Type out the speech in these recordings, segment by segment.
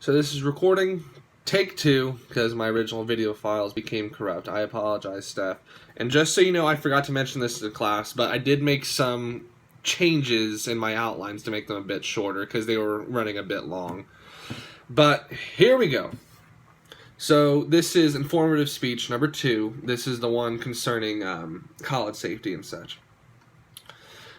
So this is recording take 2 because my original video files became corrupt. I apologize, staff. And just so you know, I forgot to mention this to the class, but I did make some changes in my outlines to make them a bit shorter because they were running a bit long. But here we go. So this is informative speech number 2. This is the one concerning college safety and such.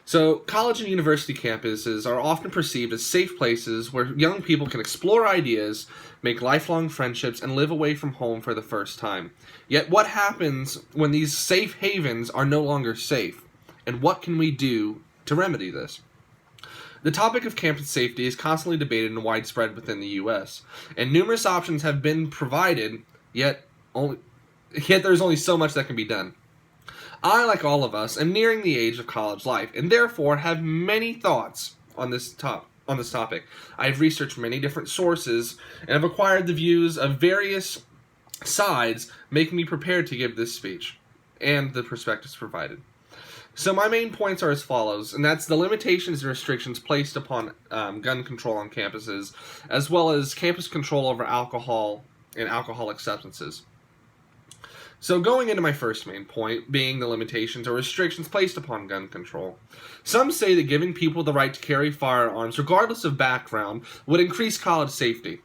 So, college and university campuses are often perceived as safe places where young people can explore ideas, make lifelong friendships, and live away from home for the first time. Yet, what happens when these safe havens are no longer safe? And what can we do to remedy this? The topic of campus safety is constantly debated and widespread within the U.S., and numerous options have been provided, yet there's only so much that can be done. I, like all of us, am nearing the age of college life, and therefore have many thoughts on this topic. I have researched many different sources, and have acquired the views of various sides, making me prepared to give this speech, and the perspectives provided. So my main points are as follows, and that's the limitations and restrictions placed upon gun control on campuses, as well as campus control over alcohol and alcoholic substances. So going into my first main point, being the limitations or restrictions placed upon gun control. Some say that giving people the right to carry firearms, regardless of background, would increase college safety.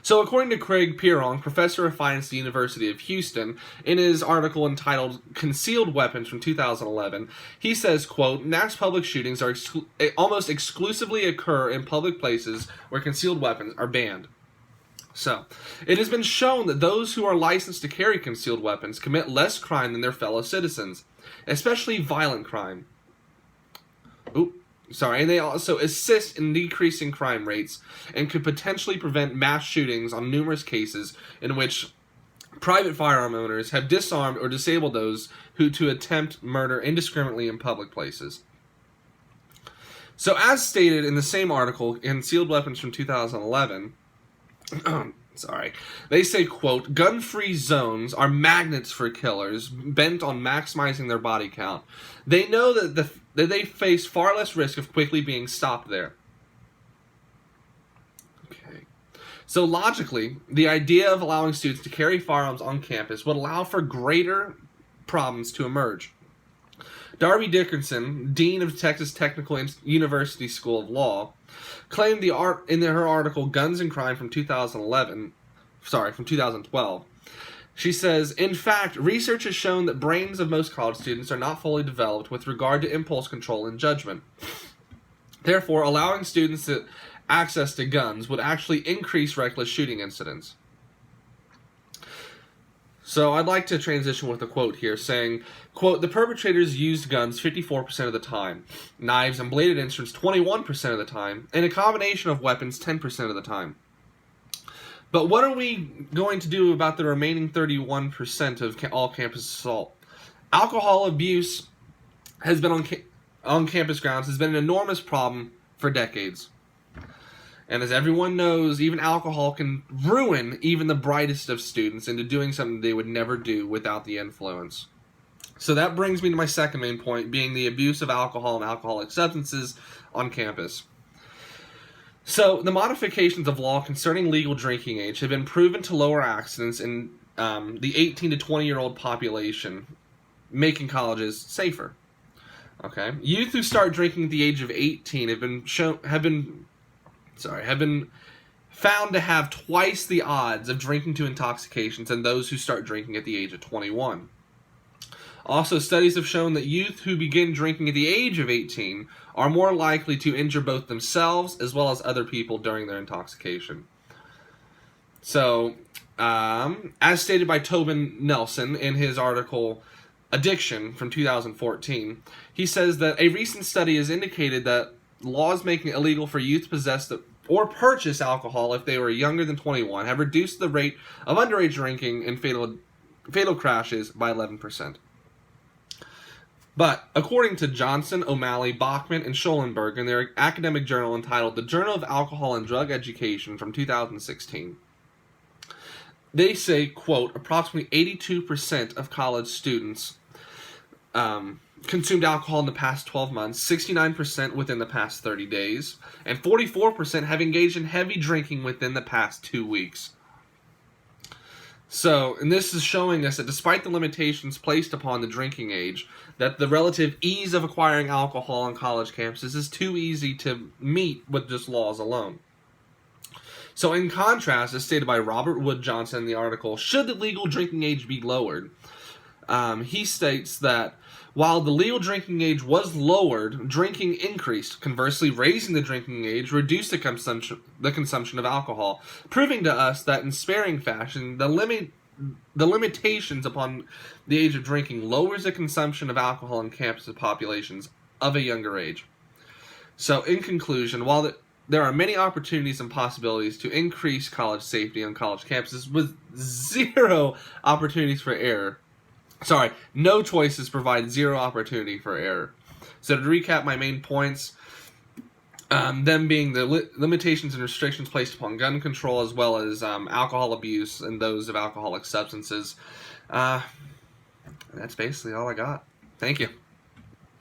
So according to Craig Pierong, professor of finance at the University of Houston, in his article entitled Concealed Weapons from 2011, he says, quote, mass public shootings are almost exclusively occur in public places where concealed weapons are banned. So, it has been shown that those who are licensed to carry concealed weapons commit less crime than their fellow citizens, especially violent crime. And they also assist in decreasing crime rates and could potentially prevent mass shootings on numerous cases in which private firearm owners have disarmed or disabled those who to attempt murder indiscriminately in public places. So, as stated in the same article, Concealed Weapons from 2011, they say, quote, gun-free zones are magnets for killers bent on maximizing their body count. They know that they face far less risk of quickly being stopped there. Okay. So logically, the idea of allowing students to carry firearms on campus would allow for greater problems to emerge. Darby Dickerson, dean of Texas Technical University School of Law, claimed in her article Guns and Crime from 2012. She says, in fact, research has shown that brains of most college students are not fully developed with regard to impulse control and judgment. Therefore, allowing students access to guns would actually increase reckless shooting incidents. So I'd like to transition with a quote here saying, quote, the perpetrators used guns 54% of the time, knives and bladed instruments 21% of the time, and a combination of weapons 10% of the time. But what are we going to do about the remaining 31% of all campus assault? Alcohol abuse has been on campus grounds has been an enormous problem for decades. And as everyone knows, even alcohol can ruin even the brightest of students into doing something they would never do without the influence. So that brings me to my second main point, being the abuse of alcohol and alcoholic substances on campus. So the modifications of law concerning legal drinking age have been proven to lower accidents in the 18 to 20-year-old population, making colleges safer. Okay, youth who start drinking at the age of 18 have been found to have twice the odds of drinking to intoxications than those who start drinking at the age of 21. Also, studies have shown that youth who begin drinking at the age of 18 are more likely to injure both themselves as well as other people during their intoxication. So, as stated by Tobin Nelson in his article Addiction from 2014, he says that a recent study has indicated that laws making it illegal for youth to possess or purchase alcohol if they were younger than 21 have reduced the rate of underage drinking and fatal crashes by 11%. But according to Johnson, O'Malley, Bachman, and Schollenberg in their academic journal entitled The Journal of Alcohol and Drug Education from 2016, they say, quote, approximately 82% of college students consumed alcohol in the past 12 months, 69% within the past 30 days, and 44% have engaged in heavy drinking within the past 2 weeks. So, and this is showing us that despite the limitations placed upon the drinking age, that the relative ease of acquiring alcohol on college campuses is too easy to meet with just laws alone. So in contrast, as stated by Robert Wood Johnson in the article, should the legal drinking age be lowered? He states that while the legal drinking age was lowered, drinking increased. Conversely, raising the drinking age reduced the consumption of alcohol, proving to us that in sparing fashion, the limitations upon the age of drinking lowers the consumption of alcohol in campus populations of a younger age. So, in conclusion, while there are many opportunities and possibilities to increase college safety on college campuses with zero opportunities for error, no choices provide zero opportunity for error. So to recap my main points, them being the limitations and restrictions placed upon gun control as well as alcohol abuse and those of alcoholic substances. That's basically all I got. Thank you.